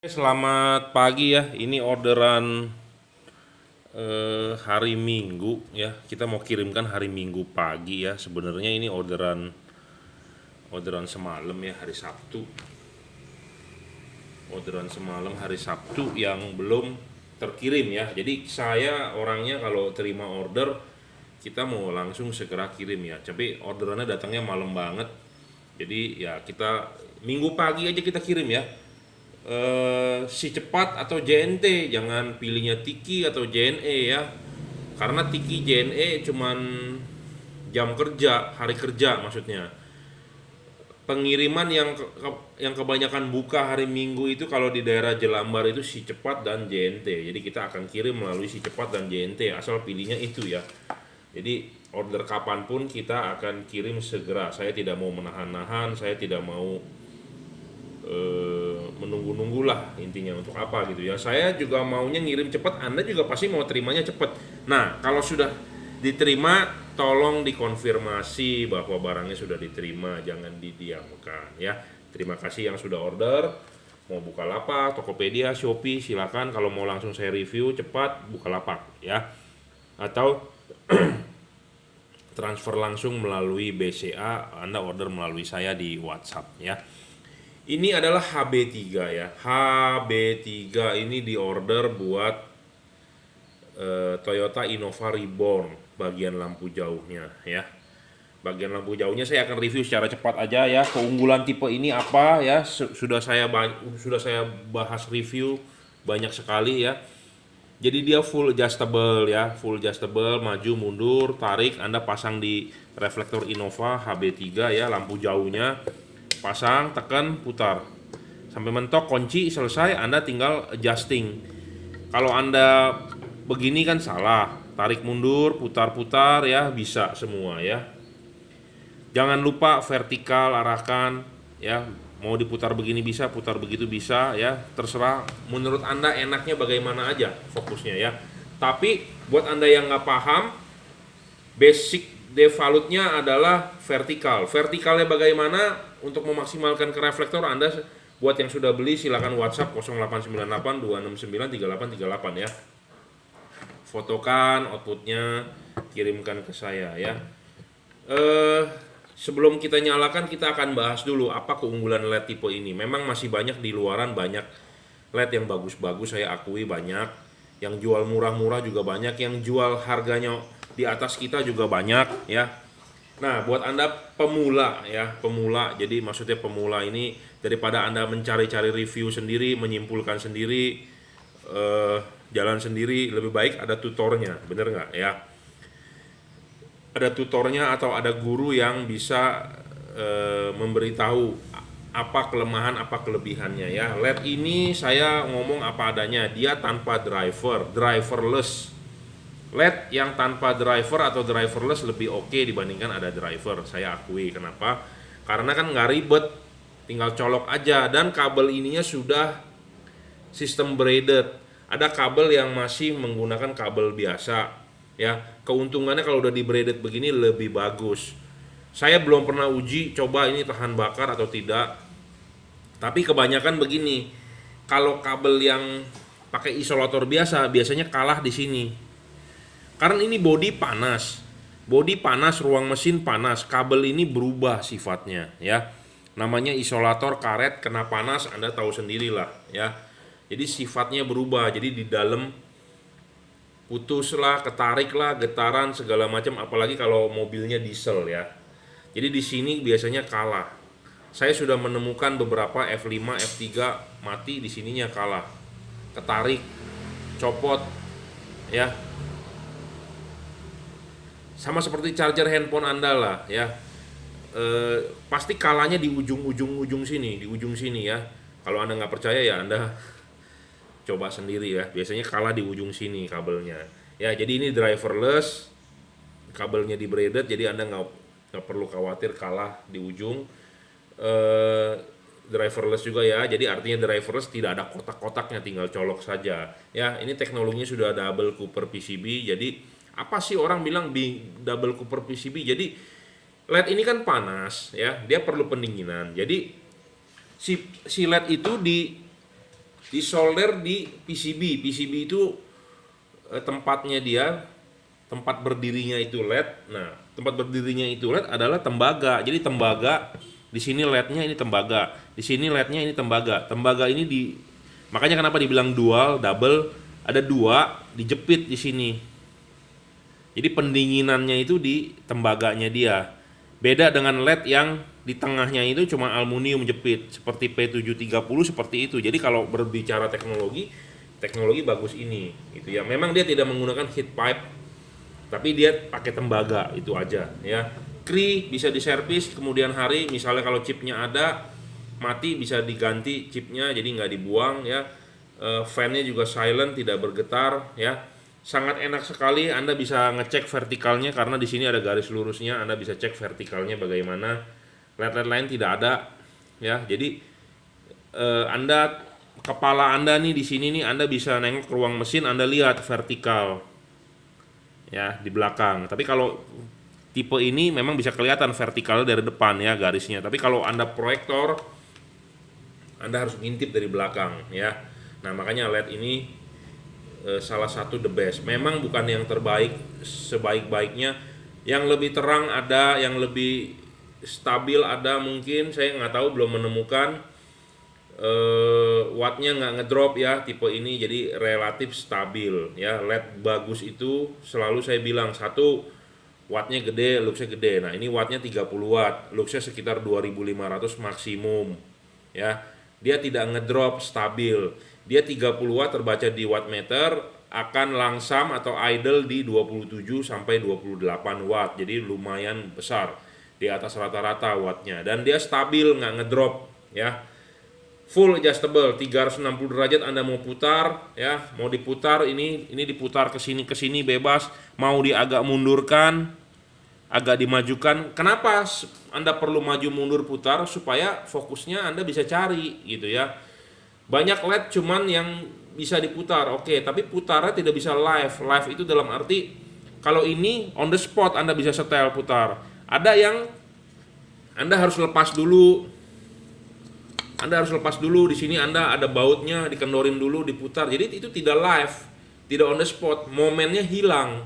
Selamat pagi ya. Ini orderan hari Minggu ya. Kita mau kirimkan hari Minggu pagi ya. Sebenarnya ini orderan semalam ya, hari Sabtu. Orderan semalam hari Sabtu yang belum terkirim ya. Jadi saya orangnya kalau terima order kita mau langsung segera kirim ya. Tapi orderannya datangnya malam banget. Jadi ya kita Minggu pagi aja kita kirim ya. Si cepat atau JNT, jangan pilihnya Tiki atau JNE ya, karena Tiki JNE cuman jam kerja, hari kerja maksudnya. Pengiriman yang kebanyakan buka hari Minggu itu kalau di daerah Jelambar itu si cepat dan JNT. Jadi kita akan kirim melalui si cepat dan JNT, asal pilihnya itu ya. Jadi order kapanpun kita akan kirim segera. Saya tidak mau menahan-nahan, saya tidak mau menunggu-nunggu lah, intinya untuk apa gitu ya. Saya juga maunya ngirim cepat, Anda juga pasti mau terimanya cepat. Nah, kalau sudah diterima, tolong dikonfirmasi bahwa barangnya sudah diterima, jangan didiamkan ya. Terima kasih yang sudah order. Mau Bukalapak, Tokopedia, Shopee, silakan. Kalau mau langsung saya review cepat, Bukalapak ya. Atau transfer langsung melalui BCA, Anda order melalui saya di WhatsApp ya. Ini adalah HB3 ya. HB3 ini diorder buat Toyota Innova Reborn bagian lampu jauhnya ya. Bagian lampu jauhnya saya akan review secara cepat aja ya. Keunggulan tipe ini apa ya? Sudah saya bahas review banyak sekali ya. Jadi dia full adjustable ya, full adjustable, maju mundur, tarik, Anda pasang di reflektor Innova HB3 ya, lampu jauhnya. Pasang, tekan, putar sampai mentok, kunci, selesai. Anda tinggal adjusting. Kalau Anda begini kan salah, tarik mundur, putar-putar ya, bisa semua ya. Jangan lupa vertikal, arahkan ya. Mau diputar begini bisa, putar begitu bisa ya. Terserah menurut Anda enaknya bagaimana aja fokusnya ya. Tapi buat Anda yang nggak paham, basic devalutnya adalah vertikal. Vertikalnya bagaimana? Untuk memaksimalkan ke reflektor, Anda buat yang sudah beli silakan WhatsApp 0898 269 3838 ya. Fotokan outputnya, kirimkan ke saya ya. Sebelum kita nyalakan, kita akan bahas dulu apa keunggulan LED tipe ini. Memang masih banyak di luaran, banyak LED yang bagus-bagus, saya akui banyak. Yang jual murah-murah juga banyak, yang jual harganya di atas kita juga banyak ya. Nah, buat Anda pemula ya, pemula. Jadi maksudnya pemula ini, daripada Anda mencari-cari review sendiri, menyimpulkan sendiri, jalan sendiri, lebih baik ada tutornya, bener nggak ya? Ada tutornya atau ada guru yang bisa memberitahu apa kelemahan, apa kelebihannya ya. LED ini saya ngomong apa adanya, dia tanpa driver, driverless. LED yang tanpa driver atau driverless lebih oke dibandingkan ada driver, saya akui. Kenapa? Karena kan nggak ribet, tinggal colok aja, dan kabel ininya sudah sistem braided. Ada kabel yang masih menggunakan kabel biasa ya. Keuntungannya kalau udah di braided begini lebih bagus. Saya belum pernah uji coba ini tahan bakar atau tidak, tapi kebanyakan begini, kalau kabel yang pakai isolator biasanya kalah di sini. Karena ini bodi panas, ruang mesin panas, kabel ini berubah sifatnya ya. Namanya isolator karet, kena panas Anda tahu sendirilah ya. Jadi sifatnya berubah, jadi di dalam putuslah, ketariklah, getaran segala macam, apalagi kalau mobilnya diesel ya. Jadi di sini biasanya kalah. Saya sudah menemukan beberapa F5, F3 mati, di sininya kalah. Ketarik, copot ya. Sama seperti charger handphone Anda lah ya. Pasti kalahnya di ujung sini, di ujung sini ya. Kalau Anda nggak percaya ya Anda coba sendiri ya. Biasanya kalah di ujung sini kabelnya. Ya, jadi ini driverless, kabelnya di braided, jadi Anda nggak perlu khawatir kalah di ujung. Driverless juga ya, jadi artinya driverless tidak ada kotak-kotaknya, tinggal colok saja ya. Ini teknologinya sudah double Cooper PCB. Jadi apa sih orang bilang double Cooper PCB? Jadi LED ini kan panas ya, dia perlu pendinginan. Jadi si LED itu di solder di PCB. PCB itu tempatnya dia, tempat berdirinya itu LED. Nah, tempat berdirinya itu LED adalah tembaga. Jadi tembaga di sini LED-nya, ini tembaga. Di sini LED-nya, ini tembaga. Tembaga ini makanya kenapa dibilang dual, double, ada dua dijepit di sini. Jadi pendinginannya itu di tembaganya dia. Beda dengan LED yang di tengahnya itu cuma aluminium jepit seperti P730 seperti itu. Jadi kalau berbicara teknologi bagus ini gitu ya. Memang dia tidak menggunakan heat pipe, tapi dia pakai tembaga, itu aja ya. Kri bisa diservis kemudian hari, misalnya kalau chipnya ada mati bisa diganti chipnya, jadi nggak dibuang ya. Fan-nya juga silent, tidak bergetar ya. Sangat enak sekali, Anda bisa ngecek vertikalnya karena di sini ada garis lurusnya, Anda bisa cek vertikalnya bagaimana. LED-LED lain tidak ada ya. Jadi kepala Anda nih di sini nih, Anda bisa nengok ke ruang mesin, Anda lihat vertikal ya di belakang. Tapi kalau tipe ini memang bisa kelihatan vertikal dari depan ya garisnya. Tapi kalau Anda proyektor, Anda harus ngintip dari belakang ya. Nah, makanya LED ini salah satu the best. Memang bukan yang terbaik sebaik-baiknya. Yang lebih terang ada, yang lebih stabil ada, mungkin saya nggak tahu, belum menemukan. Wattnya nggak ngedrop ya tipe ini, jadi relatif stabil ya. LED bagus itu selalu saya bilang, satu, wattnya gede, luxnya gede. Nah, ini wattnya 30 watt, luxnya sekitar 2500 maksimum ya. Dia tidak ngedrop, stabil. Dia 30 watt terbaca di wattmeter, akan langsam atau idle di 27 sampai 28 watt. Jadi lumayan besar, di atas rata-rata wattnya, dan dia stabil, nggak ngedrop ya. Full adjustable, 360 derajat Anda mau putar ya, mau diputar ini diputar ke sini bebas, mau agak mundurkan, agak dimajukan. Kenapa Anda perlu maju mundur putar? Supaya fokusnya Anda bisa cari gitu ya. Banyak LED cuman yang bisa diputar, oke, tapi putarnya tidak bisa live. Live itu dalam arti kalau ini on the spot Anda bisa setel putar. Ada yang Anda harus lepas dulu. Di sini Anda ada bautnya, dikendorin dulu, diputar. Jadi itu tidak live, tidak on the spot, momennya hilang.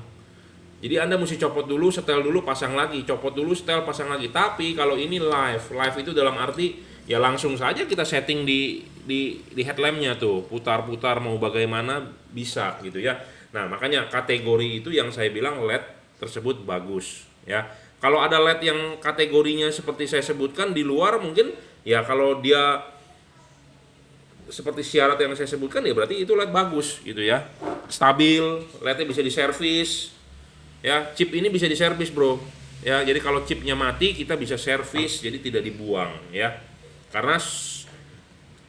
Jadi Anda mesti copot dulu, setel dulu, pasang lagi, copot dulu, setel, pasang lagi. Tapi kalau ini live itu dalam arti ya langsung saja kita setting di headlampnya tuh, putar-putar mau bagaimana bisa gitu ya. Nah, makanya kategori itu yang saya bilang LED tersebut bagus ya. Kalau ada LED yang kategorinya seperti saya sebutkan di luar, mungkin ya kalau dia seperti syarat yang saya sebutkan ya berarti itu LED bagus gitu ya. Stabil, LED-nya bisa diservis. Ya, chip ini bisa diservis, Bro. Ya, jadi kalau chipnya mati kita bisa servis, jadi tidak dibuang ya. Karena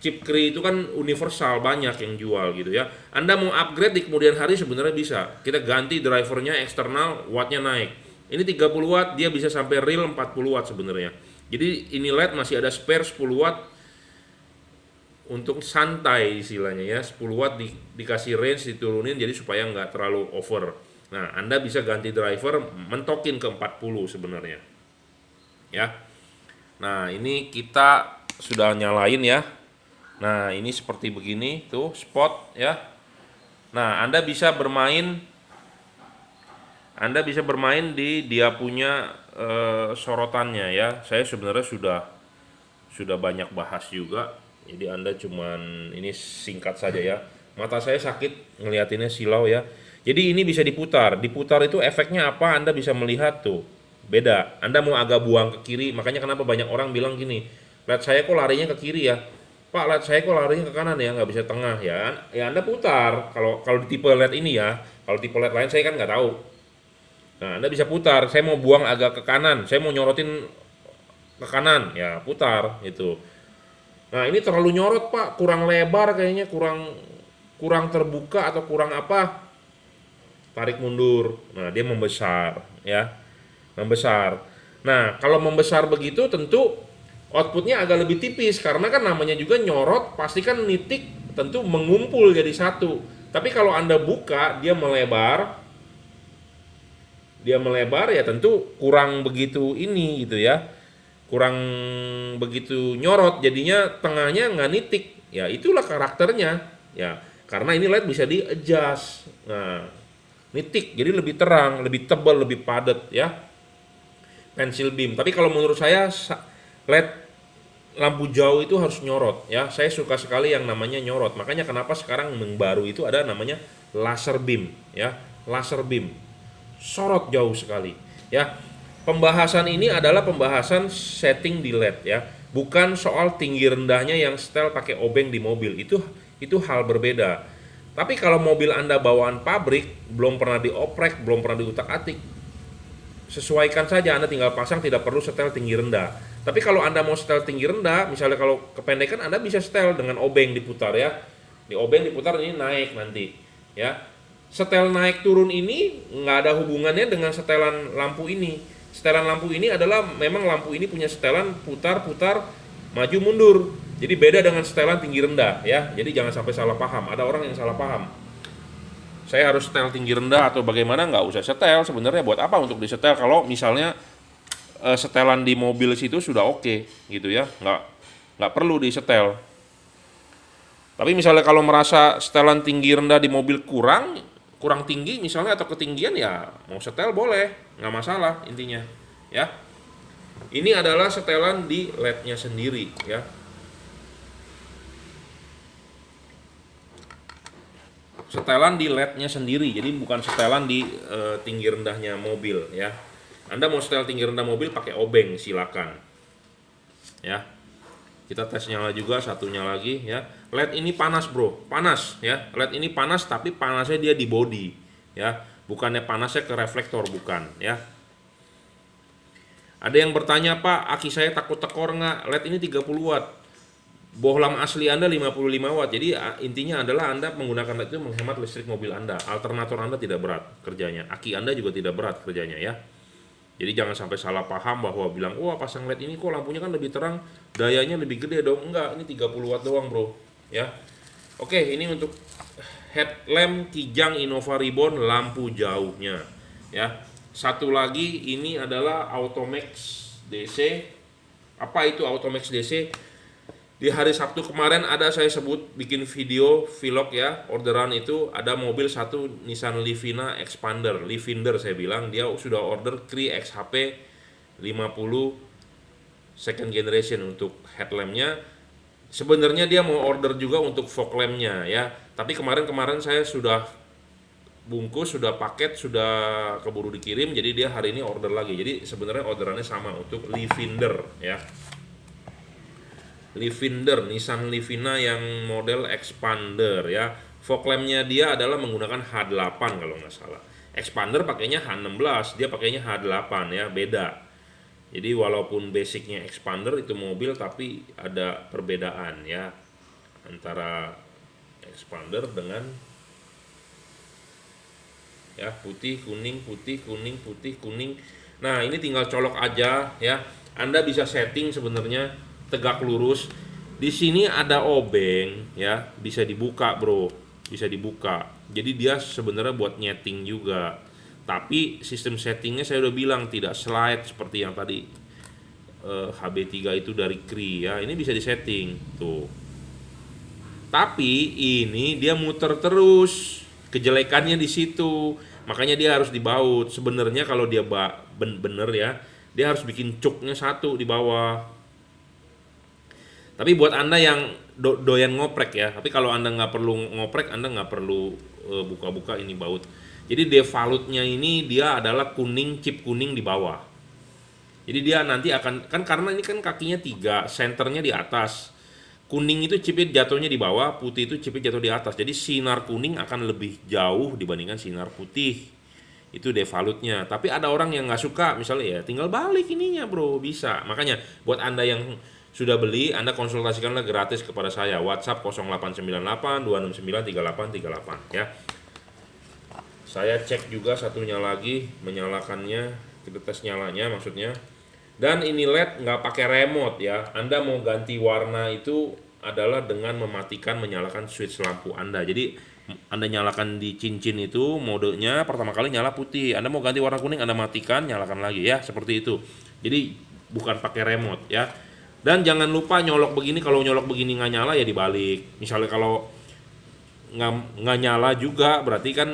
chip Cree itu kan universal, banyak yang jual gitu ya. Anda mau upgrade di kemudian hari sebenarnya bisa. Kita ganti drivernya eksternal, wattnya naik. Ini 30 watt, dia bisa sampai real 40 watt sebenarnya. Jadi ini LED masih ada spare 10 watt untuk santai istilahnya ya. 10 watt dikasih range, diturunin jadi supaya nggak terlalu over. Nah, Anda bisa ganti driver, mentokin ke 40 sebenarnya ya. Nah, ini kita sudah nyalain ya. Nah, ini seperti begini tuh spot ya. Nah, Anda bisa bermain di dia punya sorotannya ya. Saya sebenarnya sudah banyak bahas juga. Jadi Anda cuman ini singkat saja ya. Mata saya sakit ngeliatinnya silau ya. Jadi ini bisa diputar. Diputar itu efeknya apa? Anda bisa melihat tuh. Beda. Anda mau agak buang ke kiri, makanya kenapa banyak orang bilang gini, LED saya kok larinya ke kiri ya? Pak, LED saya kok larinya ke kanan ya, nggak bisa tengah ya? Ya Anda putar. Kalau di tipe LED ini ya, kalau tipe LED lain saya kan nggak tahu. Nah, Anda bisa putar. Saya mau buang agak ke kanan, saya mau nyorotin ke kanan, ya putar gitu. Nah, ini terlalu nyorot Pak, kurang lebar kayaknya, kurang terbuka atau kurang apa? Tarik mundur. Nah, dia membesar ya. Membesar. Nah, kalau membesar begitu tentu outputnya agak lebih tipis karena kan namanya juga nyorot, pasti kan nitik tentu mengumpul jadi satu. Tapi kalau Anda buka, dia melebar ya tentu kurang begitu ini gitu ya. Kurang begitu nyorot, jadinya tengahnya nggak nitik Ya itulah karakternya. Ya, karena ini LED bisa di adjust. Nah, ini thick, jadi lebih terang, lebih tebal, lebih padat ya. Pencil beam. Tapi kalau menurut saya LED lampu jauh itu harus nyorot ya. Saya suka sekali yang namanya nyorot. Makanya kenapa sekarang yang baru itu ada namanya laser beam ya. Laser beam. Sorot jauh sekali ya. Pembahasan ini adalah pembahasan setting di LED ya. Bukan soal tinggi rendahnya yang setel pakai obeng di mobil. Itu hal berbeda. Tapi kalau mobil Anda bawaan pabrik, belum pernah dioprek, belum pernah diutak-atik, sesuaikan saja, Anda tinggal pasang, tidak perlu setel tinggi rendah. Tapi kalau Anda mau setel tinggi rendah, misalnya kalau kependekan, Anda bisa setel dengan obeng diputar ya. Di obeng diputar, ini naik nanti ya. Setel naik turun ini nggak ada hubungannya dengan setelan lampu ini. Setelan lampu ini adalah memang lampu ini punya setelan putar-putar maju mundur. Jadi beda dengan setelan tinggi rendah ya. Jadi jangan sampai salah paham. Ada orang yang salah paham. Saya harus setel tinggi rendah atau bagaimana, nggak usah setel. Sebenarnya buat apa untuk disetel kalau misalnya setelan di mobil situ sudah oke gitu ya. Nggak perlu disetel. Tapi misalnya kalau merasa setelan tinggi rendah di mobil kurang tinggi misalnya atau ketinggian, ya mau setel boleh, nggak masalah intinya ya. Ini adalah setelan di LED-nya sendiri ya. Setelan di LED-nya sendiri, jadi bukan setelan di tinggi rendahnya mobil ya. Anda mau setel tinggi rendah mobil pakai obeng, silakan ya. Kita tes nyala juga satunya lagi ya. LED ini panas bro, panas ya. LED ini panas, tapi panasnya dia di body ya, bukannya panasnya ke reflektor, bukan ya. Ada yang bertanya, Pak, aki saya takut tekor nggak? LED ini 30 watt, bohlam asli Anda 55 watt. Jadi intinya adalah Anda menggunakan LED itu menghemat listrik mobil Anda. Alternator Anda tidak berat kerjanya, aki Anda juga tidak berat kerjanya ya. Jadi jangan sampai salah paham bahwa bilang, wah pasang LED ini kok lampunya kan lebih terang, dayanya lebih gede dong. Enggak, ini 30 watt doang bro ya. Oke, ini untuk headlamp Kijang Innova Reborn lampu jauhnya ya. Satu lagi ini adalah Automax DC. Apa itu Automax DC? Di hari Sabtu kemarin ada saya sebut bikin video vlog ya, orderan itu ada mobil satu Nissan Livina Expander, Livinder saya bilang, dia sudah order Cree XHP 50 second generation untuk headlampnya. Sebenarnya dia mau order juga untuk fog lampnya ya, tapi kemarin saya sudah bungkus, sudah paket, sudah keburu dikirim, jadi dia hari ini order lagi. Jadi sebenarnya orderannya sama untuk Livinder ya. Livinder, Nissan Livina yang model Expander ya. Fog lampnya dia adalah menggunakan H8 kalau nggak salah. Expander pakainya H16, dia pakainya H8 ya, beda. Jadi walaupun basicnya Expander itu mobil, tapi ada perbedaan ya antara Expander dengan ya putih kuning putih kuning putih kuning. Nah ini tinggal colok aja ya. Anda bisa setting sebenarnya tegak lurus. Di sini ada obeng ya, bisa dibuka bro, bisa dibuka. Jadi dia sebenarnya buat nyeting juga. Tapi sistem settingnya saya udah bilang tidak slide seperti yang tadi HB3 itu dari Cree ya. Ini bisa disetting tuh. Tapi ini dia muter terus. Kejelekannya di situ. Makanya dia harus dibaut. Sebenarnya kalau dia bener ya, dia harus bikin cuknya satu di bawah. Tapi buat Anda yang doyan ngoprek ya, tapi kalau Anda nggak perlu ngoprek, Anda nggak perlu buka-buka ini baut. Jadi devalutnya ini dia adalah kuning, chip kuning di bawah. Jadi dia nanti akan, kan karena ini kan kakinya 3, senternya di atas. Kuning itu chipnya jatuhnya di bawah, putih itu chipnya jatuh di atas. Jadi sinar kuning akan lebih jauh dibandingkan sinar putih. Itu devalutnya. Tapi ada orang yang nggak suka, misalnya ya tinggal balik ininya bro, bisa. Makanya buat Anda yang sudah beli, Anda konsultasikanlah gratis kepada saya, WhatsApp 0898 269 3838 ya. Saya cek juga satunya lagi, menyalakannya, kita tes nyalanya maksudnya. Dan ini LED nggak pakai remote ya. Anda mau ganti warna itu adalah dengan mematikan, menyalakan switch lampu Anda. Jadi Anda nyalakan di cincin itu, modenya pertama kali nyala putih. Anda mau ganti warna kuning, Anda matikan, nyalakan lagi ya, seperti itu. Jadi bukan pakai remote ya. Dan jangan lupa nyolok begini, kalau nyolok begini nggak nyala ya dibalik. Misalnya kalau nggak nyala juga berarti kan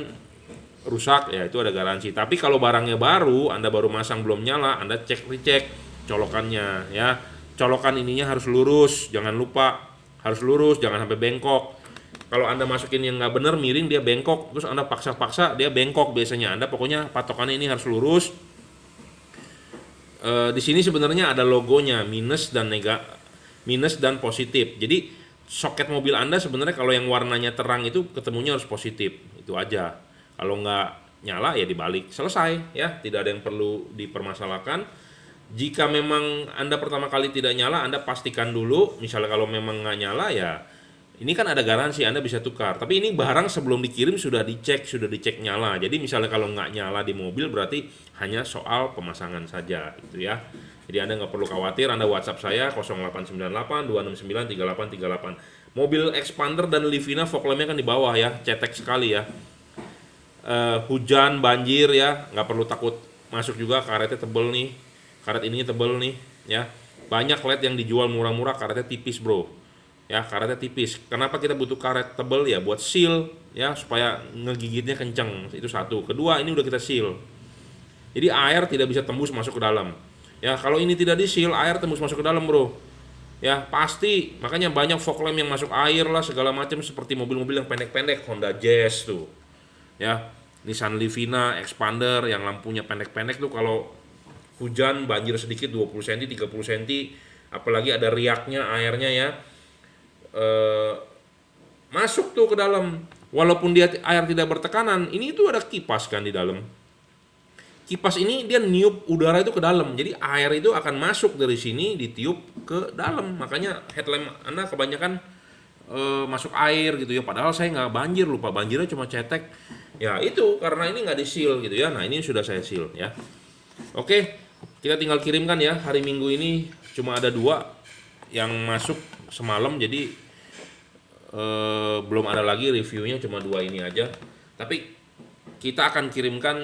rusak, ya itu ada garansi. Tapi kalau barangnya baru, Anda baru masang belum nyala, Anda recheck colokannya ya. Colokan ininya harus lurus, jangan lupa harus lurus, jangan sampai bengkok. Kalau Anda masukin yang nggak bener, miring, dia bengkok, terus Anda paksa-paksa dia bengkok biasanya. Anda pokoknya patokannya ini harus lurus. Di sini sebenarnya ada logonya minus dan positif. Jadi soket mobil Anda sebenarnya kalau yang warnanya terang itu ketemunya harus positif, itu aja. Kalau nggak nyala ya dibalik, selesai ya, tidak ada yang perlu dipermasalahkan. Jika memang Anda pertama kali tidak nyala, Anda pastikan dulu. Misalnya kalau memang nggak nyala ya, ini kan ada garansi, Anda bisa tukar. Tapi ini barang sebelum dikirim sudah dicek nyala. Jadi misalnya kalau nggak nyala di mobil berarti hanya soal pemasangan saja, gitu ya. Jadi Anda nggak perlu khawatir. Anda WhatsApp saya 0898 269 3838. Mobil Expander dan Livina fog lamp-nya kan di bawah ya, cetek sekali ya. Hujan, banjir ya, nggak perlu takut masuk juga, karetnya tebel nih, karet ininya tebel nih ya. Banyak LED yang dijual murah-murah karetnya tipis bro ya, karetnya tipis. Kenapa kita butuh karet tebel ya? Buat seal ya, supaya ngegigitnya kenceng, itu satu. Kedua, ini udah kita seal, jadi air tidak bisa tembus masuk ke dalam ya. Kalau ini tidak di seal, air tembus masuk ke dalam bro ya, pasti. Makanya banyak fog lamp yang masuk air lah segala macam, seperti mobil-mobil yang pendek-pendek, Honda Jazz tuh ya, Nissan Livina, Expander yang lampunya pendek-pendek tuh, kalau hujan banjir sedikit 20 cm, 30 cm, apalagi ada riaknya airnya ya, masuk tuh ke dalam. Walaupun dia air tidak bertekanan, ini itu ada kipas kan di dalam. Kipas ini dia niup udara itu ke dalam, jadi air itu akan masuk dari sini ditiup ke dalam. Makanya headlamp Anda kebanyakan masuk air gitu ya, padahal saya nggak banjir, lupa banjirnya cuma cetek ya, itu karena ini nggak di seal gitu ya. Nah ini sudah saya seal ya. Oke, kita tinggal kirimkan ya. Hari Minggu ini cuma ada 2 yang masuk semalam, jadi belum ada lagi reviewnya, cuma 2 ini aja. Tapi kita akan kirimkan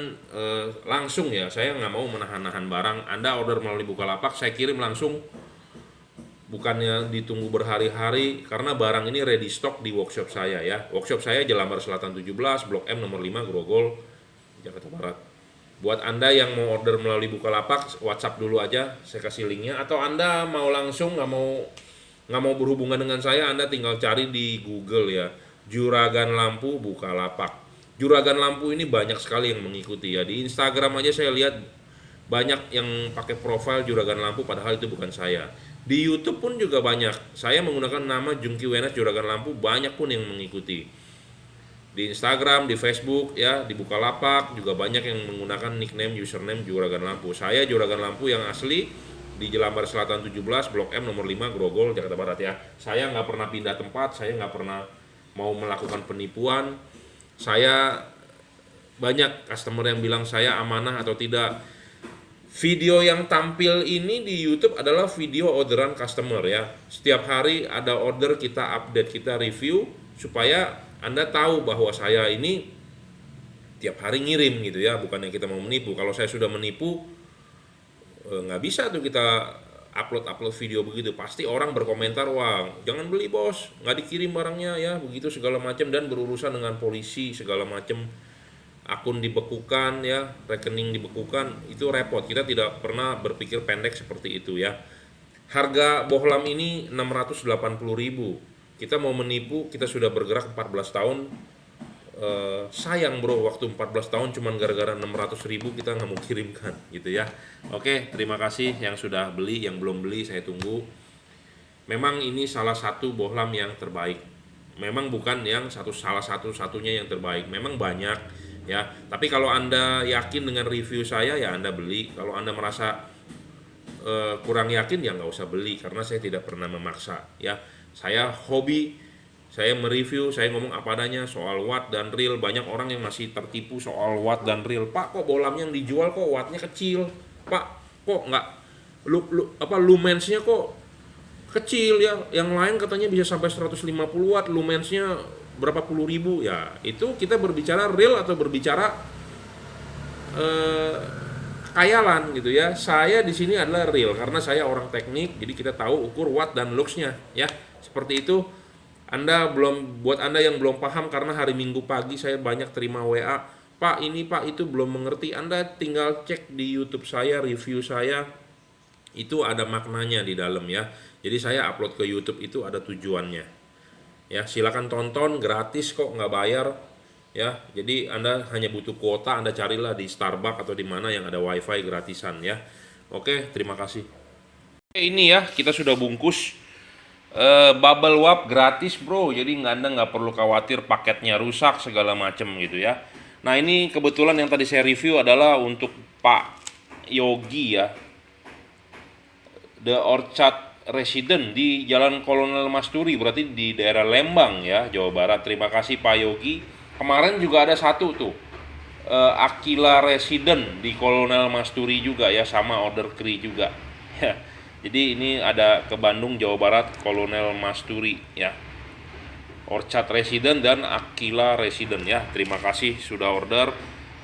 langsung ya, saya nggak mau menahan-nahan barang. Anda order melalui Bukalapak, saya kirim langsung, bukannya ditunggu berhari-hari, karena barang ini ready stock di workshop saya ya. Workshop saya Jelambar Selatan 17, Blok M nomor 5, Grogol, Jakarta Barat. Buat Anda yang mau order melalui Bukalapak, WhatsApp dulu aja, saya kasih linknya. Atau Anda mau langsung, nggak mau berhubungan dengan saya, Anda tinggal cari di Google ya, Juragan Lampu Bukalapak. Juragan Lampu ini banyak sekali yang mengikuti ya. Di Instagram aja saya lihat banyak yang pakai profil Juragan Lampu, padahal itu bukan saya. Di YouTube pun juga banyak. Saya menggunakan nama Jungki Wenas Juragan Lampu, banyak pun yang mengikuti. Di Instagram, di Facebook ya, di Bukalapak juga banyak yang menggunakan nickname, username Juragan Lampu. Saya Juragan Lampu yang asli di Jelambar Selatan 17, Blok M nomor 5, Grogol, Jakarta Barat ya. Saya nggak pernah pindah tempat, saya nggak pernah mau melakukan penipuan. Saya banyak customer yang bilang saya amanah atau tidak. Video yang tampil ini di YouTube adalah video orderan customer ya. Setiap hari ada order, kita update, kita review, supaya Anda tahu bahwa saya ini tiap hari ngirim gitu ya. Bukannya kita mau menipu. Kalau saya sudah menipu, nggak bisa tuh kita upload video begitu. Pasti orang berkomentar, wah jangan beli bos, nggak dikirim barangnya ya, begitu segala macam, dan berurusan dengan polisi segala macam. Akun dibekukan ya, rekening dibekukan, itu repot. Kita tidak pernah berpikir pendek seperti itu ya. Harga bohlam ini 680.000. Kita mau menipu, kita sudah bergerak 14 tahun. Sayang bro, waktu 14 tahun cuman gara-gara 600.000 kita nggak mau kirimkan gitu ya. Oke, terima kasih yang sudah beli, yang belum beli saya tunggu. Memang ini salah satu bohlam yang terbaik. Memang bukan yang salah satu-satunya yang terbaik. Memang banyak ya, tapi kalau Anda yakin dengan review saya ya Anda beli. Kalau Anda merasa kurang yakin ya nggak usah beli, karena saya tidak pernah memaksa ya. Saya hobi, saya mereview, saya ngomong apa adanya soal watt dan reel. Banyak orang yang masih tertipu soal watt dan reel. Pak, kok bohlamnya yang dijual kok wattnya kecil? Pak, kok nggak lumensnya kok kecil ya? Yang lain katanya bisa sampai 150 watt, lumensnya berapa puluh ribu ya. Itu kita berbicara real atau berbicara khayalan gitu ya. Saya di sini adalah real karena saya orang teknik, jadi kita tahu ukur watt dan luxnya ya. Seperti itu. Buat Anda yang belum paham, karena hari Minggu pagi saya banyak terima WA, Pak ini Pak itu belum mengerti, Anda tinggal cek di YouTube saya, review saya, itu ada maknanya di dalam ya. Jadi saya upload ke YouTube itu ada tujuannya. Ya, silakan tonton, gratis kok, nggak bayar. Ya, jadi Anda hanya butuh kuota, Anda carilah di Starbucks atau di mana yang ada WiFi gratisan ya. Oke, terima kasih. Oke, ini ya kita sudah bungkus. Bubble wrap gratis bro, jadi Anda nggak perlu khawatir paketnya rusak segala macem gitu ya. Nah ini kebetulan yang tadi saya review adalah untuk Pak Yogi ya, The Orchard Resident di Jalan Kolonel Masturi, berarti di daerah Lembang ya, Jawa Barat. Terima kasih Pak Yogi. Kemarin juga ada satu tuh, Aquila Resident di Kolonel Masturi juga ya, sama order kri juga ya. Jadi ini ada ke Bandung, Jawa Barat, Kolonel Masturi ya. Orchard Resident dan Aquila Resident ya. Terima kasih sudah order.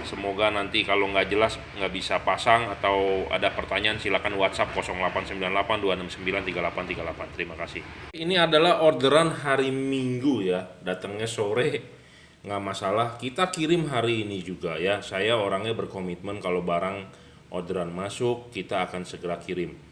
Semoga nanti kalau nggak jelas, nggak bisa pasang atau ada pertanyaan, silakan WhatsApp 0898 269 3838. Terima kasih. Ini adalah orderan hari Minggu ya. Datangnya sore nggak masalah. Kita kirim hari ini juga ya. Saya orangnya berkomitmen kalau barang orderan masuk kita akan segera kirim.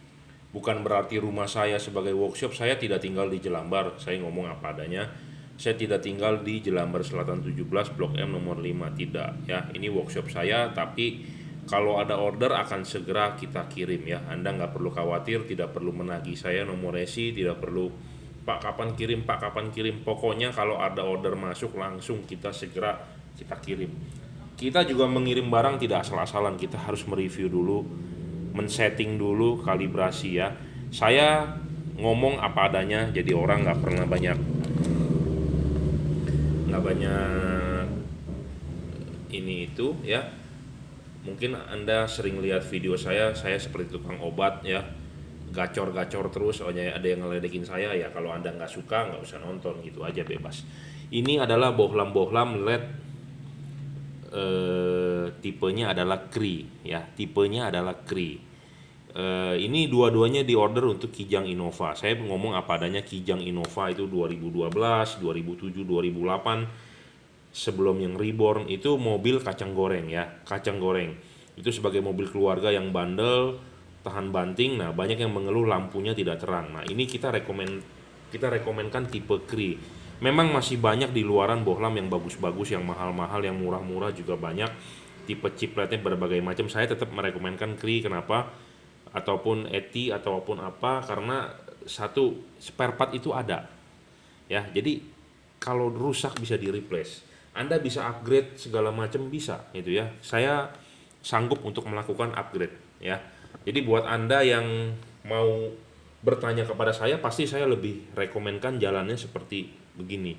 Bukan berarti rumah saya sebagai workshop, saya tidak tinggal di Jelambar, saya ngomong apa adanya. Saya tidak tinggal di Jelambar Selatan 17 Blok M nomor 5, tidak ya. Ini workshop saya, tapi kalau ada order akan segera kita kirim ya. Anda nggak perlu khawatir, tidak perlu menagih saya nomor resi, tidak perlu Pak kapan kirim, Pak kapan kirim. Pokoknya kalau ada order masuk langsung kita segera kita kirim. Kita juga mengirim barang tidak asal-asalan, kita harus mereview dulu, men-setting dulu, kalibrasi ya. Saya ngomong apa adanya, jadi orang nggak pernah banyak ini itu ya. Mungkin Anda sering lihat video saya seperti tukang obat ya, gacor-gacor terus, ada yang ngeledekin saya ya. Kalau Anda nggak suka nggak usah nonton, gitu aja, bebas. Ini adalah bohlam-bohlam LED, tipenya adalah Cree ya, tipenya adalah Cree. Ini dua-duanya diorder untuk Kijang Innova. Saya ngomong apa adanya, Kijang Innova itu 2012, 2007, 2008, sebelum yang Reborn itu mobil kacang goreng ya, kacang goreng. Itu sebagai mobil keluarga yang bandel, tahan banting. Nah, banyak yang mengeluh lampunya tidak terang. Nah, ini kita rekomenkan tipe Cree. Memang masih banyak di luaran bohlam yang bagus-bagus, yang mahal-mahal, yang murah-murah juga banyak. Tipe chipletnya berbagai macam. Saya tetap merekomenkan Cree. Kenapa? Ataupun ETI ataupun apa, karena satu, spare part itu ada ya. Jadi kalau rusak bisa di replace. Anda bisa upgrade segala macam, bisa gitu ya. Saya sanggup untuk melakukan upgrade ya. Jadi buat Anda yang mau bertanya kepada saya, pasti saya lebih rekomenkan jalannya seperti begini.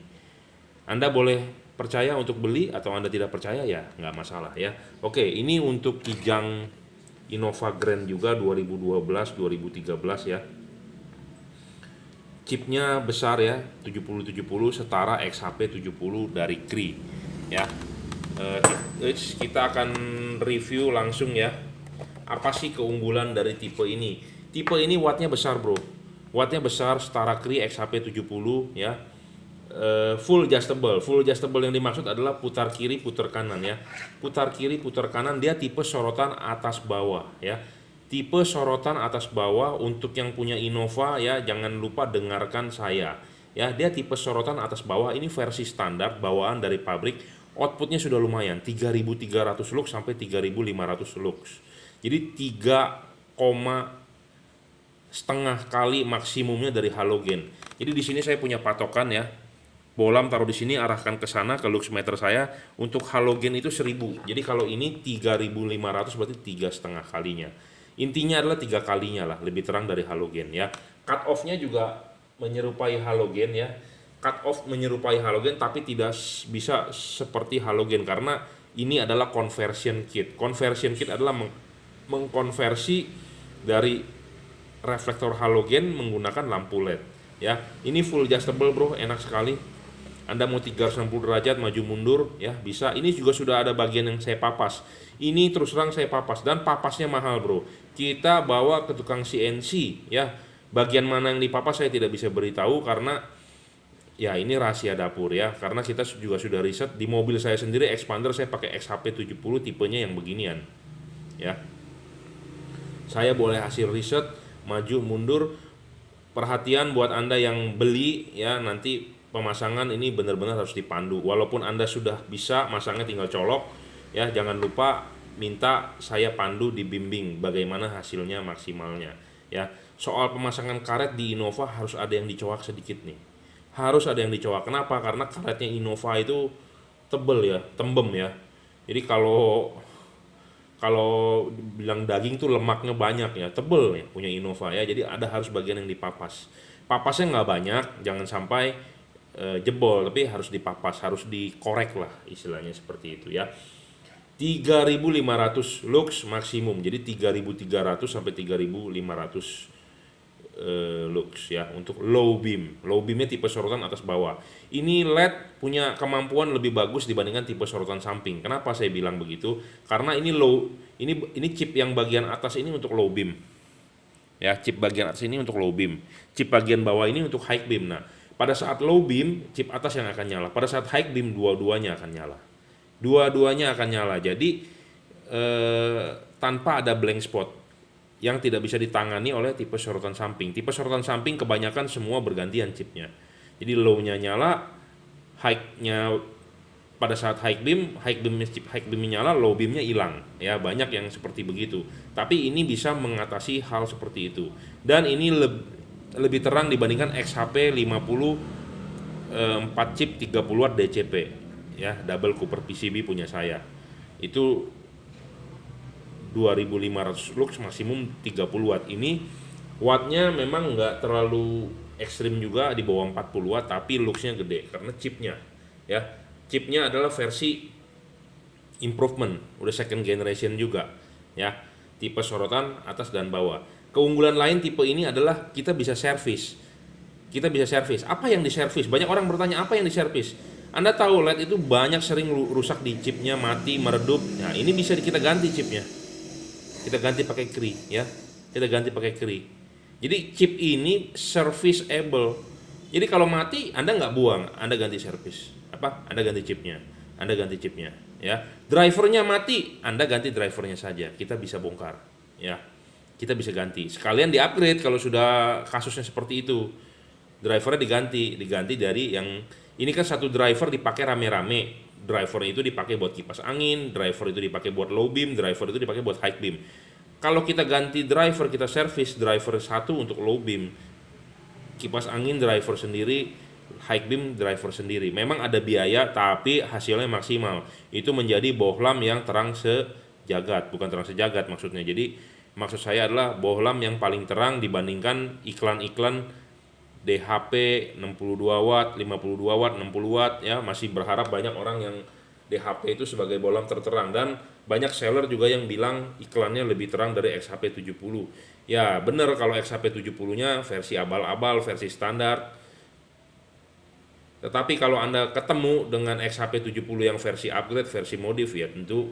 Anda boleh percaya untuk beli, atau Anda tidak percaya ya nggak masalah ya. Oke, ini untuk Kijang Innova Grand juga 2012-2013 ya. Chipnya besar ya, 7070 setara XHP 70 dari Cree ya. Kita akan review langsung ya. Apa sih keunggulan dari tipe ini? Tipe ini wattnya besar bro. Wattnya besar, setara Cree XHP 70 ya. Full adjustable yang dimaksud adalah putar kiri putar kanan ya, putar kiri putar kanan. Dia tipe sorotan atas bawah ya, tipe sorotan atas bawah. Untuk yang punya Innova ya, jangan lupa dengarkan saya ya. Dia tipe sorotan atas bawah, ini versi standar bawaan dari pabrik. Outputnya sudah lumayan, 3300 lux sampai 3500 lux. Jadi 3,5 kali maksimumnya dari halogen. Jadi di sini saya punya patokan ya. Bohlam taruh di sini, arahkan ke sana ke lux meter saya. Untuk halogen itu 1000. Jadi kalau ini 3500 berarti 3,5 kalinya. Intinya adalah 3 kalinya lah, lebih terang dari halogen ya. Cut off-nya juga menyerupai halogen ya. Cut off menyerupai halogen tapi tidak bisa seperti halogen, karena ini adalah conversion kit. Conversion kit adalah mengkonversi dari reflektor halogen menggunakan lampu LED ya. Ini full adjustable bro, enak sekali. Anda mau 360 derajat maju mundur ya bisa. Ini juga sudah ada bagian yang saya papas. Ini terus terang saya papas dan papasnya mahal bro. Kita bawa ke tukang CNC ya. Bagian mana yang dipapas saya tidak bisa beritahu karena ya ini rahasia dapur ya. Karena kita juga sudah riset di mobil saya sendiri expander saya pakai XHP 70 tipenya yang beginian ya. Saya boleh hasil riset maju mundur. Perhatian buat Anda yang beli ya, nanti pemasangan ini benar-benar harus dipandu. Walaupun Anda sudah bisa masangnya tinggal colok ya, jangan lupa minta saya pandu dibimbing bagaimana hasilnya maksimalnya ya. Soal pemasangan karet di Innova harus ada yang dicoak sedikit nih. Harus ada yang dicoak. Kenapa? Karena karetnya Innova itu tebel ya, tembem ya. Jadi kalau kalau bilang daging tuh lemaknya banyak ya, tebel ya punya Innova ya. Jadi ada harus bagian yang dipapas. Papasnya nggak banyak, jangan sampai jebol, tapi harus dipapas, harus dikorek lah istilahnya seperti itu ya. 3.500 lux maksimum, jadi 3.300 sampai 3.500 lux ya untuk low beam. Low beamnya tipe sorotan atas bawah. Ini LED punya kemampuan lebih bagus dibandingkan tipe sorotan samping. Kenapa saya bilang begitu? Karena ini ini chip yang bagian atas ini untuk low beam. Ya, chip bagian atas ini untuk low beam. Chip bagian bawah ini untuk high beam. Nah, pada saat low beam, chip atas yang akan nyala. Pada saat high beam, dua-duanya akan nyala. Dua-duanya akan nyala. Jadi tanpa ada blank spot yang tidak bisa ditangani oleh tipe sorotan samping. Tipe sorotan samping kebanyakan semua bergantian chipnya. Jadi low-nya nyala, high-nya pada saat high beam nyala, low beamnya hilang. Ya, banyak yang seperti begitu. Tapi ini bisa mengatasi hal seperti itu. Dan ini lebih terang dibandingkan XHP 50 4 chip 30 watt DCP. Ya, double Cooper PCB punya saya. Itu 2.500 lux maksimum 30 watt. Ini wattnya memang nggak terlalu ekstrim juga, di bawah 40 watt, tapi luxnya gede karena chipnya ya. Chipnya adalah versi improvement, udah second generation juga ya, tipe sorotan atas dan bawah. Keunggulan lain tipe ini adalah kita bisa servis. Apa yang diservis? Banyak orang bertanya apa yang diservis. Anda tahu LED itu banyak sering rusak di chipnya, mati, meredup. Nah, ini bisa kita ganti chipnya. Kita ganti pakai kri ya. Kita ganti pakai kri. Jadi chip ini serviceable. Jadi kalau mati Anda nggak buang, Anda ganti servis. Anda ganti chipnya ya. Drivernya mati, Anda ganti drivernya saja. Kita bisa bongkar ya. Kita bisa ganti. Sekalian di-upgrade kalau sudah kasusnya seperti itu. Drivernya diganti dari yang ini kan satu driver dipakai rame-rame. Driver itu dipakai buat kipas angin, driver itu dipakai buat low beam, driver itu dipakai buat high beam. Kalau kita ganti driver, kita servis driver satu untuk low beam, kipas angin driver sendiri, high beam driver sendiri. Memang ada biaya tapi hasilnya maksimal. Itu menjadi bohlam yang terang sejagat, bukan terang sejagat maksudnya. Jadi maksud saya adalah bohlam yang paling terang dibandingkan iklan-iklan DHP 62 watt, 52 watt, 60 watt ya. Masih berharap banyak orang yang DHP itu sebagai bohlam terterang, dan banyak seller juga yang bilang iklannya lebih terang dari XHP 70. Ya bener, kalau XHP 70-nya versi abal-abal, versi standar. Tetapi kalau Anda ketemu dengan XHP 70 yang versi upgrade, versi modif, ya tentu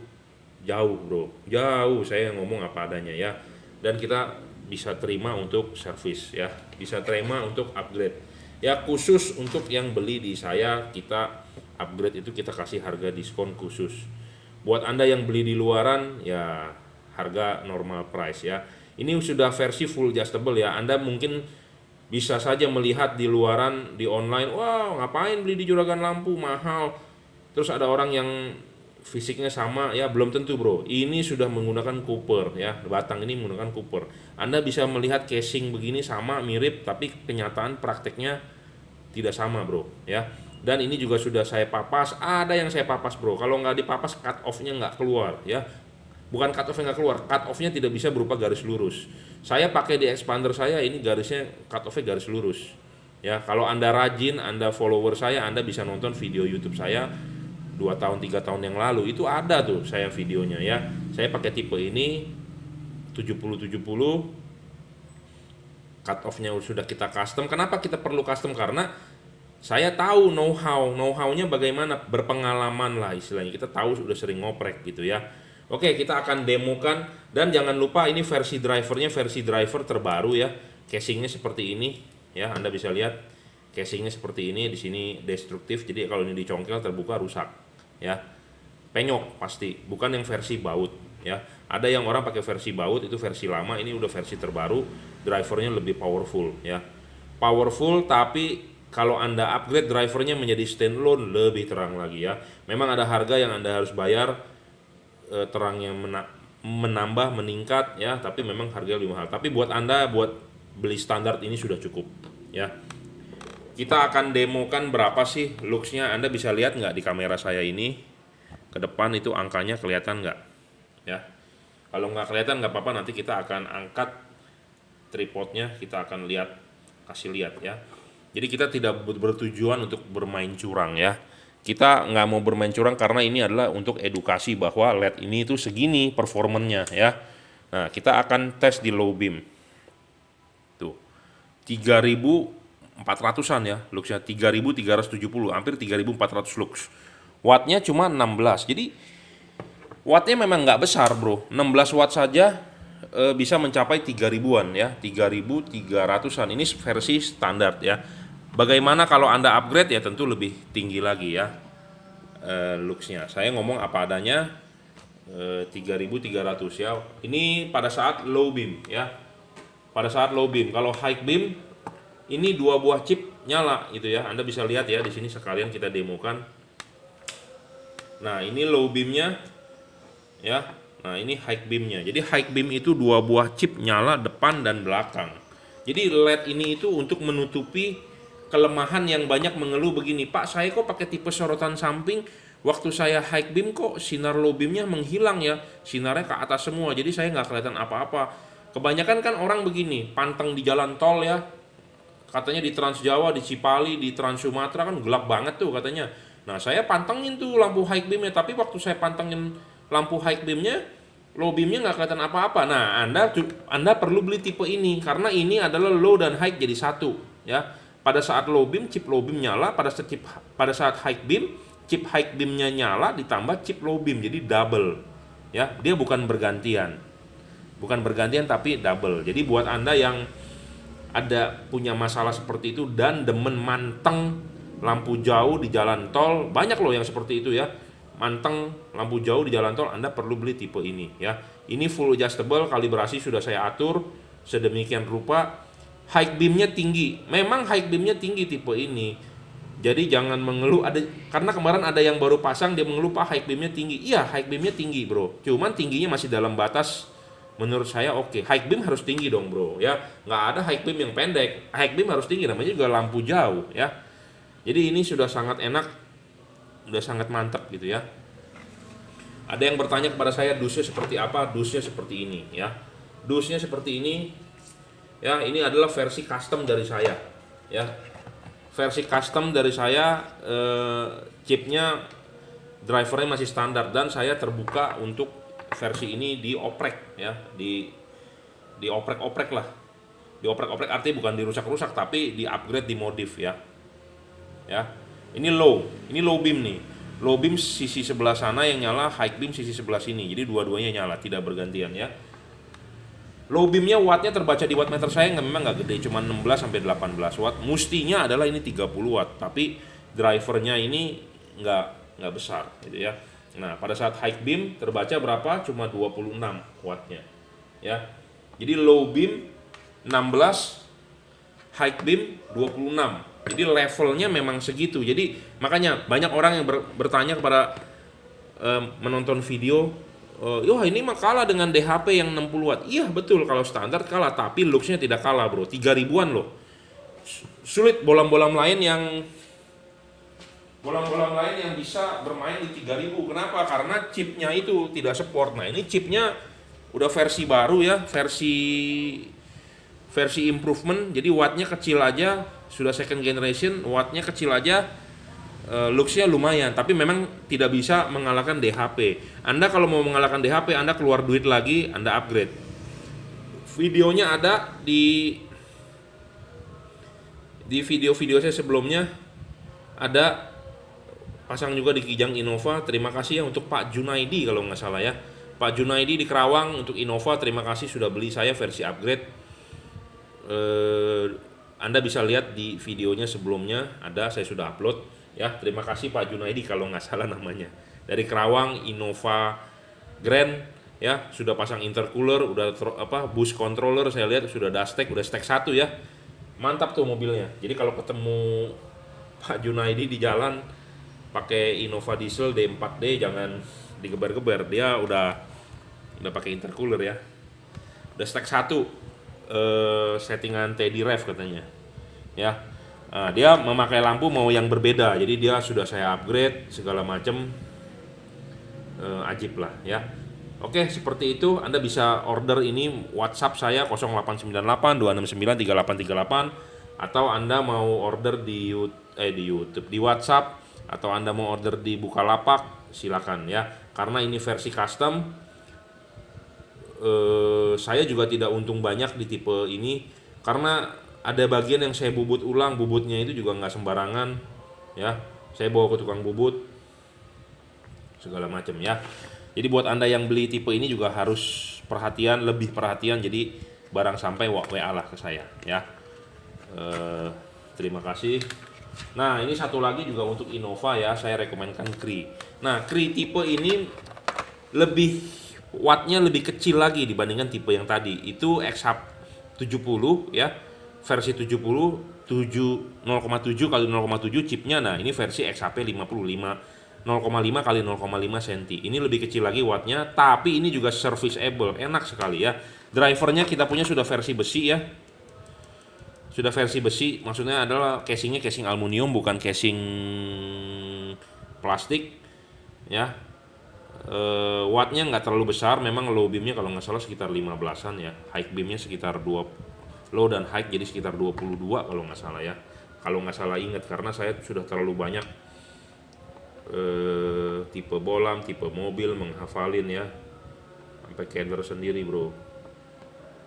jauh bro, jauh. Saya ngomong apa adanya ya. Dan kita bisa terima untuk servis ya, bisa terima untuk upgrade ya. Khusus untuk yang beli di saya, kita upgrade itu kita kasih harga diskon khusus. Buat Anda yang beli di luaran ya harga normal price ya. Ini sudah versi full adjustable ya. Anda mungkin bisa saja melihat di luaran, di online, wow ngapain beli di Juragan Lampu mahal. Terus ada orang yang fisiknya sama ya, belum tentu bro. Ini sudah menggunakan Cooper ya, batang ini menggunakan Cooper. Anda bisa melihat casing begini sama, mirip, tapi kenyataan prakteknya tidak sama bro ya. Dan ini juga sudah saya papas, ada yang saya papas bro. Kalau nggak dipapas cut off-nya nggak keluar ya. Bukan cut off-nya nggak keluar, cut off-nya tidak bisa berupa garis lurus. Saya pakai di expander saya, ini garisnya cut off-nya garis lurus ya. Kalau Anda rajin, Anda follower saya, Anda bisa nonton video YouTube saya 2 tahun 3 tahun yang lalu, itu ada tuh saya videonya ya. Saya pakai tipe ini 70-70, cut off-nya sudah kita custom. Kenapa kita perlu custom? Karena Saya tahu know-how-nya bagaimana, berpengalaman lah istilahnya. Kita tahu sudah sering ngoprek gitu ya. Oke, kita akan demokan dan jangan lupa ini versi drivernya versi driver terbaru ya. Casingnya seperti ini ya, Anda bisa lihat casingnya seperti ini. Di sini destruktif, jadi kalau ini dicongkel terbuka rusak ya. Penyok pasti, bukan yang versi baut ya. Ada yang orang pakai versi baut, itu versi lama, ini udah versi terbaru, drivernya lebih powerful ya. Powerful, tapi kalau Anda upgrade drivernya menjadi standalone lebih terang lagi ya. Memang ada harga yang Anda harus bayar, terangnya menambah, meningkat ya, tapi memang harga lebih mahal. Tapi buat Anda buat beli standar ini sudah cukup ya. Kita akan demokan berapa sih looksnya. Anda bisa lihat nggak di kamera saya ini ke depan itu angkanya kelihatan nggak ya. Kalau nggak kelihatan nggak apa-apa, nanti kita akan angkat tripodnya, kita akan kasih lihat ya. Jadi kita tidak bertujuan untuk bermain curang ya. Kita nggak mau bermain curang karena ini adalah untuk edukasi bahwa LED ini itu segini performanya ya. Nah, kita akan tes di low beam. Tuh. 3.400-an ya luxnya, 3.370, hampir 3.400 lux. Wattnya cuma 16. Jadi wattnya memang nggak besar, Bro. 16 watt saja bisa mencapai 3.000-an ya, 3.300-an. Ini versi standar ya. Bagaimana kalau Anda upgrade ya, tentu lebih tinggi lagi ya looksnya. Saya ngomong apa adanya, 3.300 ya. Ini pada saat low beam ya. Pada saat low beam. Kalau high beam ini 2 buah chip nyala gitu ya. Anda bisa lihat ya di sini, sekalian kita demokan. Nah, ini low beamnya ya. Nah, ini high beamnya. Jadi high beam itu 2 buah chip nyala depan dan belakang. Jadi LED ini itu untuk menutupi kelemahan yang banyak mengeluh begini, Pak, saya kok pakai tipe sorotan samping, waktu saya high beam kok sinar low beamnya menghilang ya, sinarnya ke atas semua, jadi saya nggak kelihatan apa-apa. Kebanyakan kan orang begini, panteng di jalan tol ya, katanya di Trans Jawa, di Cipali, di Trans Sumatera kan gelap banget tuh katanya. Nah, saya pantengin tuh lampu high beamnya, tapi waktu saya pantengin lampu high beamnya, low beamnya nggak kelihatan apa-apa. Nah, Anda perlu beli tipe ini, karena ini adalah low dan high jadi satu ya. Pada saat low beam, chip low beam nyala, pada saat high beam, chip high beamnya nyala ditambah chip low beam, jadi double ya. Dia bukan bergantian tapi double. Jadi buat Anda yang ada punya masalah seperti itu dan demen manteng lampu jauh di jalan tol, banyak loh yang seperti itu ya, manteng lampu jauh di jalan tol, Anda perlu beli tipe ini ya. Ini full adjustable, kalibrasi sudah saya atur sedemikian rupa. High beamnya tinggi, memang high beamnya tinggi tipe ini. Jadi jangan mengeluh, karena kemarin ada yang baru pasang dia mengeluh, Pak, high beamnya tinggi. Iya, high beamnya tinggi, Bro. Cuman tingginya masih dalam batas menurut saya oke. High beam harus tinggi dong, Bro. Ya, nggak ada high beam yang pendek. High beam harus tinggi, namanya juga lampu jauh ya. Jadi ini sudah sangat enak, sudah sangat mantap gitu ya. Ada yang bertanya kepada saya, dusnya seperti apa? Dusnya seperti ini ya. Dusnya seperti ini. Ya, ini adalah versi custom dari saya ya. Versi custom dari saya, chipnya, drivernya masih standar, dan saya terbuka untuk versi ini dioprek ya, dioprek-oprek lah. Dioprek-oprek artinya bukan dirusak-rusak, tapi di-upgrade, dimodif ya. Ya. Ini low beam nih. Low beam sisi sebelah sana yang nyala, high beam sisi sebelah sini. Jadi dua-duanya nyala, tidak bergantian ya. Low beamnya wattnya terbaca di wattmeter saya memang nggak gede, cuma 16-18 watt. Mustinya adalah ini 30 watt, tapi drivernya ini nggak besar gitu ya. Nah, pada saat high beam terbaca berapa? Cuma 26 wattnya ya. Jadi low beam 16, high beam 26. Jadi levelnya memang segitu. Jadi makanya banyak orang yang bertanya kepada menonton video, ini mah kalah dengan DHP yang 60 watt. Iya betul, kalau standar kalah, tapi looksnya tidak kalah, Bro. 3.000-an loh. Sulit bolam-bolam lain yang bisa bermain di 3.000. Kenapa? Karena chipnya itu tidak support. Nah, ini chipnya udah versi baru ya, versi improvement. Jadi wattnya kecil aja, sudah second generation, wattnya kecil aja. Looksnya lumayan, tapi memang tidak bisa mengalahkan DHP. Anda kalau mau mengalahkan DHP, Anda keluar duit lagi, Anda upgrade. Videonya ada di video-video saya sebelumnya Ada pasang juga di Kijang Innova. Terima kasih ya untuk Pak Junaidi kalau nggak salah ya. Pak Junaidi di Kerawang untuk Innova, terima kasih sudah beli saya versi upgrade. Anda bisa lihat di videonya sebelumnya, ada, saya sudah upload ya. Terima kasih Pak Junaidi kalau nggak salah namanya. Dari Kerawang, Innova Grand ya, sudah pasang intercooler, udah boost controller, saya lihat sudah dustek, udah stack 1 ya. Mantap tuh mobilnya. Jadi kalau ketemu Pak Junaidi di jalan pakai Innova diesel D4D jangan digebar-gebar, dia udah pakai intercooler ya. Udah stack 1 settingan Teddy Rev katanya. Ya. Nah, dia memakai lampu mau yang berbeda. Jadi dia sudah saya upgrade segala macam. Ajib lah ya. Oke, seperti itu. Anda bisa order ini WhatsApp saya 0898 269 3838 atau Anda mau order di YouTube, di WhatsApp, atau Anda mau order di Bukalapak, silakan ya. Karena ini versi custom. Saya juga tidak untung banyak di tipe ini karena ada bagian yang saya bubut ulang, bubutnya itu juga nggak sembarangan ya. Saya bawa ke tukang bubut segala macam ya. Jadi buat Anda yang beli tipe ini juga harus perhatian, lebih perhatian. Jadi barang sampai WA lah ke saya ya. Terima kasih. Nah, ini satu lagi juga untuk Innova ya, saya rekomendkan Kri. Nah, Kri tipe ini wattnya lebih kecil lagi dibandingkan tipe yang tadi. Itu XH 70 ya, versi 70 0,7 kali 0,7 chipnya. Nah, ini versi XHP 55 0,5 kali 0,5 cm. Ini lebih kecil lagi wattnya, tapi ini juga serviceable, enak sekali ya. Drivernya kita punya sudah versi besi ya. Sudah versi besi, maksudnya adalah casingnya casing aluminium, bukan casing plastik ya. Wattnya nggak terlalu besar, memang low beamnya kalau nggak salah sekitar 15-an ya, high beamnya sekitar 2, low dan high jadi sekitar 22 kalau nggak salah ya, kalau nggak salah ingat, karena saya sudah terlalu banyak tipe bolam, tipe mobil menghafalin ya, sampai keder sendiri bro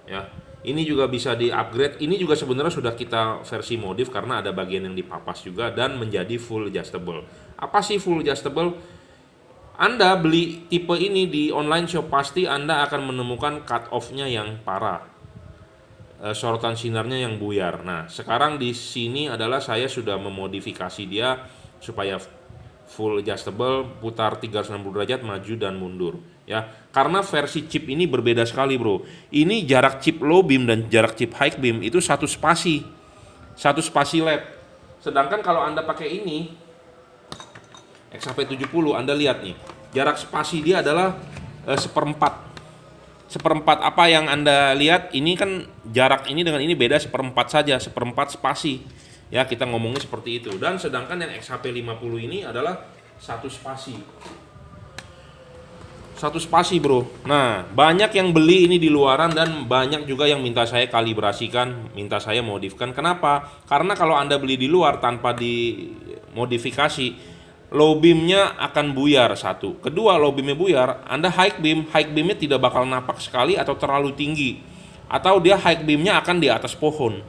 ya. Ini juga bisa di upgrade, ini juga sebenarnya sudah kita versi modif karena ada bagian yang dipapas juga dan menjadi full adjustable. Apa sih full adjustable? Anda beli tipe ini di online shop pasti Anda akan menemukan cut off-nya yang parah, sorotan sinarnya yang buyar. Nah, sekarang di sini adalah saya sudah memodifikasi dia supaya full adjustable, putar 360 derajat maju dan mundur ya. Karena versi chip ini berbeda sekali bro. Ini jarak chip low beam dan jarak chip high beam itu satu spasi LED. Sedangkan kalau Anda pakai ini XHP 70, Anda lihat nih, jarak spasi dia adalah seperempat apa yang Anda lihat ini kan, jarak ini dengan ini beda seperempat saja, seperempat spasi ya, kita ngomongnya seperti itu. Dan sedangkan yang XHP 50 ini adalah satu spasi bro. Nah, banyak yang beli ini di luaran dan banyak juga yang minta saya kalibrasikan, minta saya modifkan. Kenapa? Karena kalau Anda beli di luar tanpa dimodifikasi, low beamnya akan buyar satu. Kedua, low beamnya buyar, Anda high beamnya tidak bakal napak sekali atau terlalu tinggi. Atau dia high beamnya akan di atas pohon.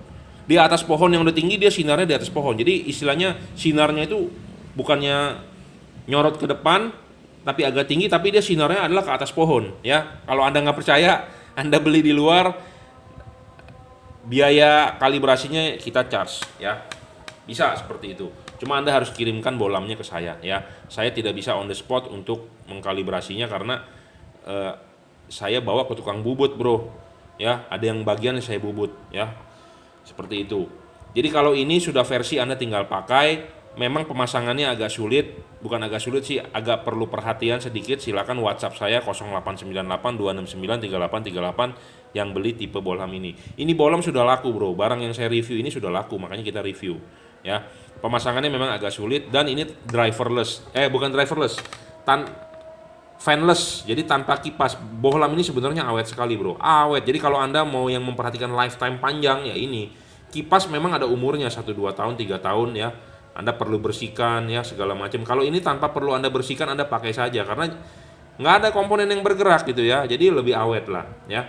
Di atas pohon yang udah tinggi, dia sinarnya di atas pohon. Jadi istilahnya sinarnya itu bukannya nyorot ke depan, tapi agak tinggi, tapi dia sinarnya adalah ke atas pohon ya. Kalau Anda nggak percaya, Anda beli di luar, biaya kalibrasinya kita charge ya. Bisa seperti itu. Cuma Anda harus kirimkan bolamnya ke saya ya. Saya tidak bisa on the spot untuk mengkalibrasinya karena saya bawa ke tukang bubut bro ya. Ada yang bagian saya bubut ya, seperti itu. Jadi kalau ini sudah versi Anda tinggal pakai. Memang pemasangannya agak sulit, bukan agak sulit sih, agak perlu perhatian sedikit. Silakan WhatsApp saya 0898 269 3838 yang beli tipe bolam ini. Ini bolam sudah laku bro, barang yang saya review ini sudah laku, makanya kita review ya. Pemasangannya memang agak sulit dan ini fanless, jadi tanpa kipas. Bohlam ini sebenarnya awet sekali bro, awet. Jadi kalau Anda mau yang memperhatikan lifetime panjang ya ini, kipas memang ada umurnya 1, 2 tahun, 3 tahun ya. Anda perlu bersihkan ya segala macam. Kalau ini tanpa perlu Anda bersihkan, Anda pakai saja karena nggak ada komponen yang bergerak gitu ya. Jadi lebih awet lah ya.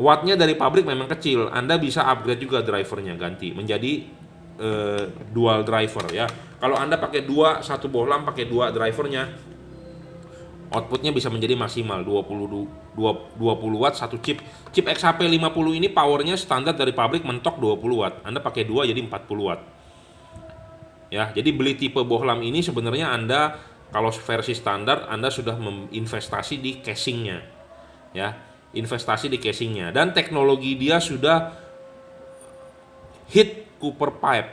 Wattnya dari pabrik memang kecil. Anda bisa upgrade juga drivernya, ganti menjadi dual driver ya. Kalau Anda pakai satu bohlam pakai dua drivernya, outputnya bisa menjadi maksimal 20 watt satu chip. Chip XHP50 ini powernya standar dari pabrik mentok 20 watt. Anda pakai dua jadi 40 watt. Ya, jadi beli tipe bohlam ini sebenarnya Anda kalau versi standar Anda sudah menginvestasi di casingnya. Ya, investasi di casingnya dan teknologi dia sudah heat Cooper pipe.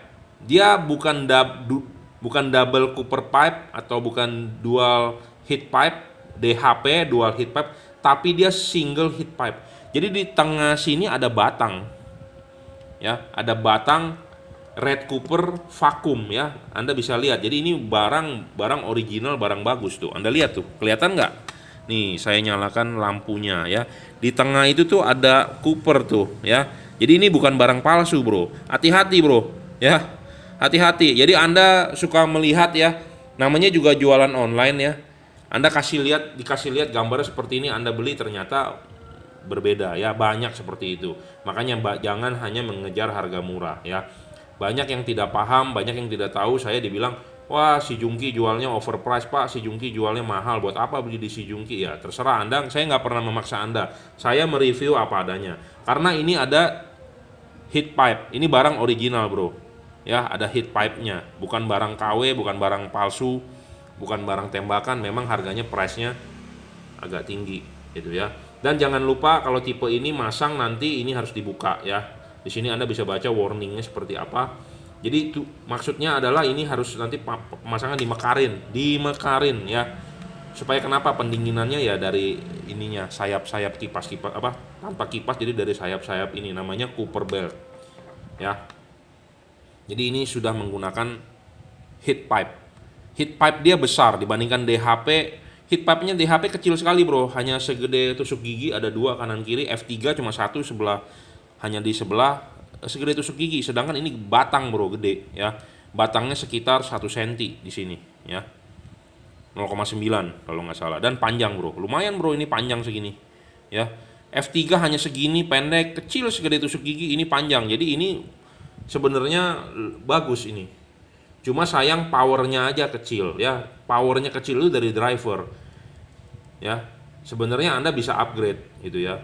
Dia bukan double Cooper pipe atau bukan dual heat pipe, DHP dual heat pipe, tapi dia single heat pipe. Jadi di tengah sini ada batang. Ya, ada batang Red Cooper vakum ya. Anda bisa lihat. Jadi ini barang original, barang bagus tuh. Anda lihat tuh, kelihatan nggak? Nih, saya nyalakan lampunya ya. Di tengah itu tuh ada Cooper tuh ya. Jadi ini bukan barang palsu, Bro. Hati-hati, Bro. Ya. Hati-hati. Jadi Anda suka melihat ya, namanya juga jualan online ya. Anda dikasih lihat gambarnya seperti ini, Anda beli ternyata berbeda ya. Banyak seperti itu. Makanya jangan hanya mengejar harga murah ya. Banyak yang tidak paham, banyak yang tidak tahu. Saya dibilang, wah si Jungki jualnya overpriced Pak, si Jungki jualnya mahal, buat apa beli di si Jungki? Ya terserah Anda, saya nggak pernah memaksa Anda. Saya mereview apa adanya. Karena ini ada heat pipe, ini barang original bro. Ya ada heat pipe-nya, bukan barang KW, bukan barang palsu, bukan barang tembakan. Memang harganya price-nya agak tinggi gitu ya. Dan jangan lupa kalau tipe ini masang nanti ini harus dibuka ya. Di sini Anda bisa baca warningnya seperti apa. Jadi itu maksudnya adalah ini harus nanti pemasangan dimekarin ya. Supaya kenapa pendinginannya ya dari ininya sayap-sayap kipas apa tanpa kipas, jadi dari sayap-sayap ini namanya Cooper belt ya. Jadi ini sudah menggunakan heat pipe. Heat pipe dia besar dibandingkan DHP. Heat pipe-nya DHP kecil sekali bro, hanya segede tusuk gigi, ada dua kanan kiri. F3 cuma satu sebelah, hanya di sebelah segede tusuk gigi. Sedangkan ini batang bro, gede ya. Batangnya sekitar 1 cm di sini ya. 0,9 kalau nggak salah. Dan panjang bro, lumayan bro, ini panjang segini ya. F3 hanya segini, pendek, kecil segede tusuk gigi. Ini panjang, jadi ini sebenarnya bagus ini. Cuma sayang powernya aja kecil ya. Powernya kecil itu dari driver ya. Sebenarnya Anda bisa upgrade gitu ya.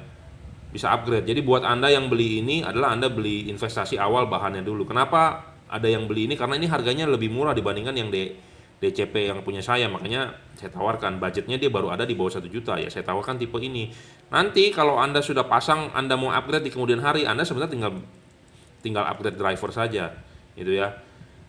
Bisa upgrade. Jadi buat Anda yang beli ini adalah Anda beli investasi awal bahannya dulu. Kenapa ada yang beli ini? Karena ini harganya lebih murah dibandingkan yang DCP yang punya saya. Makanya saya tawarkan, budgetnya dia baru ada di bawah 1 juta ya. Saya tawarkan tipe ini. Nanti kalau Anda sudah pasang, Anda mau upgrade di kemudian hari, Anda sebenarnya tinggal upgrade driver saja gitu ya.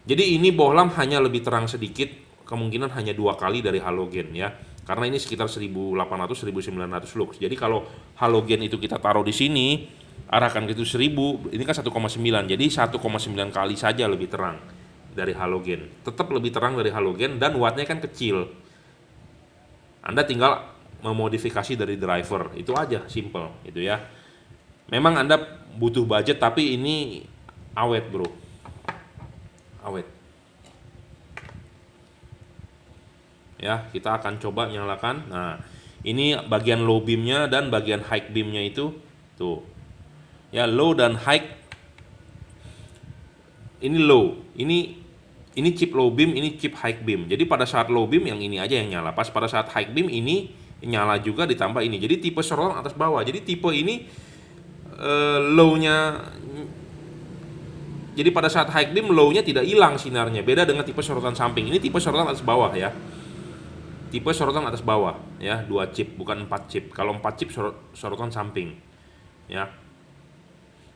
Jadi ini bohlam hanya lebih terang sedikit, kemungkinan hanya 2 kali dari halogen ya. Karena ini sekitar 1800-1900 lux. Jadi kalau halogen itu kita taruh di sini, arahkan ke itu 1000, ini kan 1,9. Jadi 1,9 kali saja lebih terang dari halogen. Tetap lebih terang dari halogen dan wattnya kan kecil. Anda tinggal memodifikasi dari driver, itu aja, simple gitu ya. Memang Anda butuh budget, tapi ini awet bro. Awet. Ya, kita akan coba nyalakan. Nah, ini bagian low beamnya dan bagian high beamnya itu tuh. Ya, low dan high. Ini low. Ini chip low beam, ini chip high beam. Jadi pada saat low beam yang ini aja yang nyala. Pas pada saat high beam ini nyala juga ditambah ini. Jadi tipe sorotan atas bawah. Jadi tipe ini low-nya. Jadi pada saat high beam low-nya tidak hilang sinarnya. Beda dengan tipe sorotan samping. Ini tipe sorotan atas bawah ya. Tipe sorotan atas bawah ya, 2 chip bukan 4 chip. Kalau 4 chip sorotan samping ya.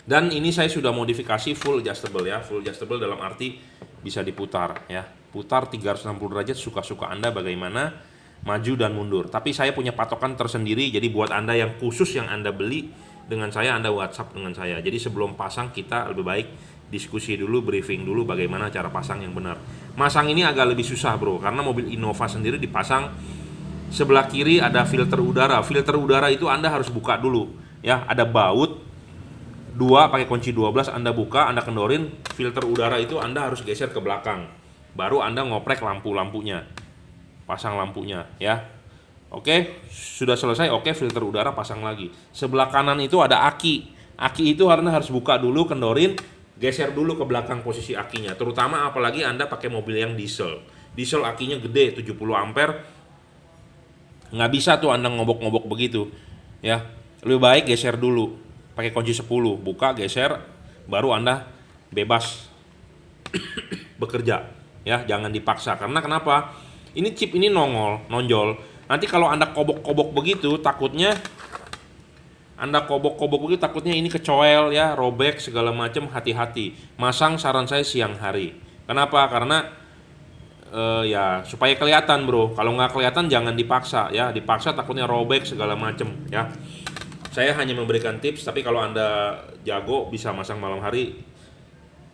Dan ini saya sudah modifikasi full adjustable ya. Full adjustable dalam arti bisa diputar ya. Putar 360 derajat suka-suka Anda bagaimana, maju dan mundur. Tapi saya punya patokan tersendiri. Jadi buat Anda yang khusus yang Anda beli dengan saya, Anda WhatsApp dengan saya. Jadi sebelum pasang kita lebih baik diskusi dulu, briefing dulu bagaimana cara pasang yang benar. Masang ini agak lebih susah bro, karena mobil Innova sendiri dipasang sebelah kiri ada filter udara. Filter udara itu Anda harus buka dulu ya, ada baut 2 pakai kunci 12, Anda buka, Anda kendorin, filter udara itu Anda harus geser ke belakang. Baru Anda ngoprek lampunya. Pasang lampunya ya. Oke, sudah selesai. Oke, filter udara pasang lagi. Sebelah kanan itu ada aki. Aki itu Anda harus buka dulu, kendorin, geser dulu ke belakang posisi akinya, terutama apalagi Anda pakai mobil yang diesel. Diesel akinya gede 70 ampere, nggak bisa tuh Anda ngobok-ngobok begitu ya. Lebih baik geser dulu pakai kunci 10, buka, geser, baru Anda bebas bekerja ya. Jangan dipaksa, karena kenapa, ini chip ini nonjol. Nanti kalau Anda kobok-kobok begitu, takutnya ini kecoel ya, robek segala macam. Hati-hati, masang saran saya siang hari. Kenapa? Karena ya supaya kelihatan bro. Kalau nggak kelihatan jangan dipaksa ya. Dipaksa takutnya robek segala macam ya. Saya hanya memberikan tips, tapi kalau Anda jago bisa masang malam hari,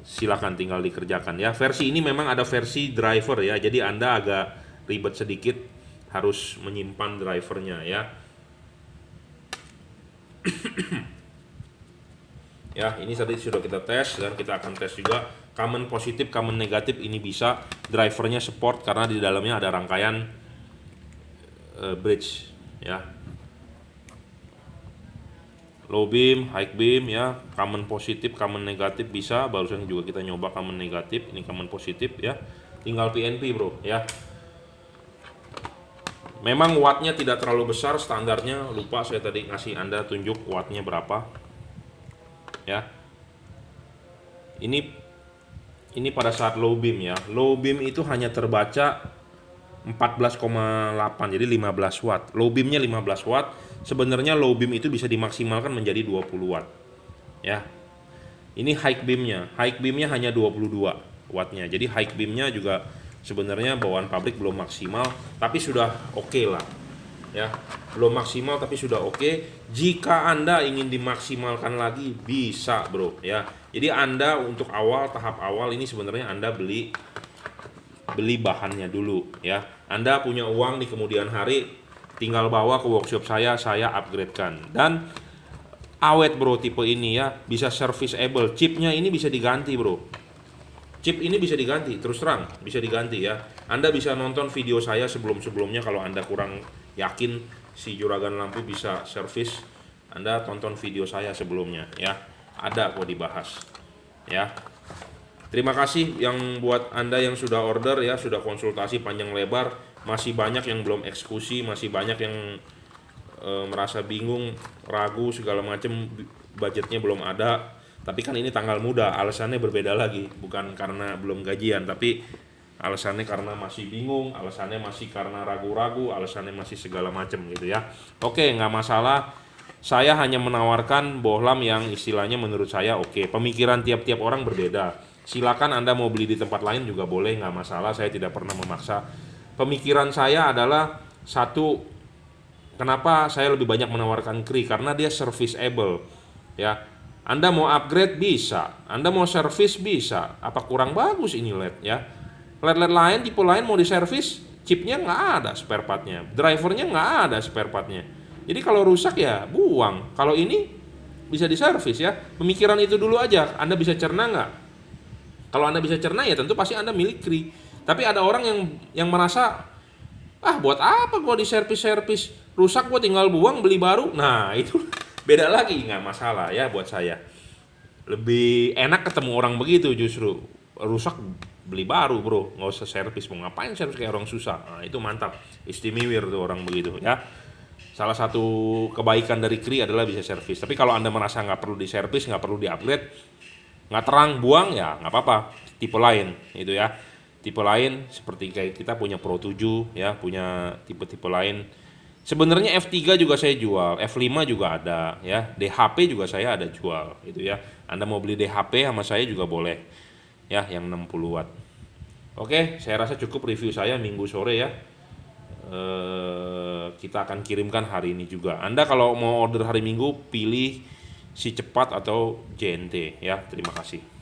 silakan tinggal dikerjakan ya. Versi ini memang ada versi driver ya, jadi Anda agak ribet sedikit, harus menyimpan drivernya ya. Ya, ini tadi sudah kita tes, dan kita akan tes juga common positif, common negatif. Ini bisa, drivernya support karena di dalamnya ada rangkaian bridge ya. Low beam, high beam ya, common positif, common negatif bisa. Barusan juga kita nyoba common negatif, ini common positif ya. Tinggal PNP bro ya. Memang wattnya tidak terlalu besar, standarnya lupa saya tadi ngasih Anda tunjuk wattnya berapa ya. Ini pada saat low beam ya. Low beam itu hanya terbaca 14,8, jadi 15 watt. Low beamnya 15 watt. Sebenarnya low beam itu bisa dimaksimalkan menjadi 20 watt ya. Ini high beamnya. High beamnya hanya 22 wattnya. Jadi high beamnya juga sebenarnya bawaan pabrik belum maksimal, tapi sudah oke lah ya. Belum maksimal tapi sudah oke. Jika Anda ingin dimaksimalkan lagi bisa bro ya. Jadi Anda untuk tahap awal ini sebenarnya Anda beli bahannya dulu ya. Anda punya uang di kemudian hari, tinggal bawa ke workshop saya upgradekan. Dan awet bro tipe ini ya, bisa serviceable. Chipnya ini bisa diganti bro. Chip ini bisa diganti, terus terang bisa diganti ya. Anda bisa nonton video saya sebelum-sebelumnya kalau Anda kurang yakin si juragan lampu bisa servis. Anda tonton video saya sebelumnya ya. Ada kok dibahas ya. Terima kasih yang buat Anda yang sudah order ya, sudah konsultasi panjang lebar. Masih banyak yang belum eksekusi, masih banyak yang merasa bingung, ragu segala macam, budgetnya belum ada. Tapi kan ini tanggal muda, alasannya berbeda lagi. Bukan karena belum gajian, tapi alasannya karena masih bingung, alasannya masih karena ragu-ragu, alasannya masih segala macam gitu ya. Oke, nggak masalah. Saya hanya menawarkan bohlam yang istilahnya menurut saya oke. Pemikiran tiap-tiap orang berbeda. Silakan Anda mau beli di tempat lain juga boleh, nggak masalah. Saya tidak pernah memaksa. Pemikiran saya adalah satu, kenapa saya lebih banyak menawarkan Cree, karena dia serviceable ya. Anda mau upgrade bisa, Anda mau servis bisa. Apa kurang bagus ini LED ya? LED lain, tipe lain mau diservis, chipnya nggak ada spare partnya, drivernya nggak ada spare partnya. Jadi kalau rusak ya buang. Kalau ini bisa diservis ya. Pemikiran itu dulu aja. Anda bisa cerna nggak? Kalau Anda bisa cerna ya tentu pasti Anda milik Cree. Tapi ada orang yang merasa, buat apa gua diservis-servis, rusak gua tinggal buang beli baru. Nah itu beda lagi, nggak masalah ya buat saya. Lebih enak ketemu orang begitu justru. Rusak beli baru bro, nggak usah servis. Mau ngapain servis kayak orang susah. Nah itu mantap, istimewir tuh orang begitu ya. Salah satu kebaikan dari Cree adalah bisa servis. Tapi kalau Anda merasa nggak perlu diservis, nggak perlu diupgrade, nggak terang buang ya nggak apa-apa. Tipe lain itu ya. Tipe lain seperti kayak kita punya Pro 7 ya, punya tipe-tipe lain. Sebenarnya F3 juga saya jual, F5 juga ada ya, DHP juga saya ada jual gitu ya. Anda mau beli DHP sama saya juga boleh ya, yang 60 watt. Oke, saya rasa cukup review saya minggu sore ya. Kita akan kirimkan hari ini juga. Anda kalau mau order hari Minggu pilih si cepat atau JNT ya. Terima kasih.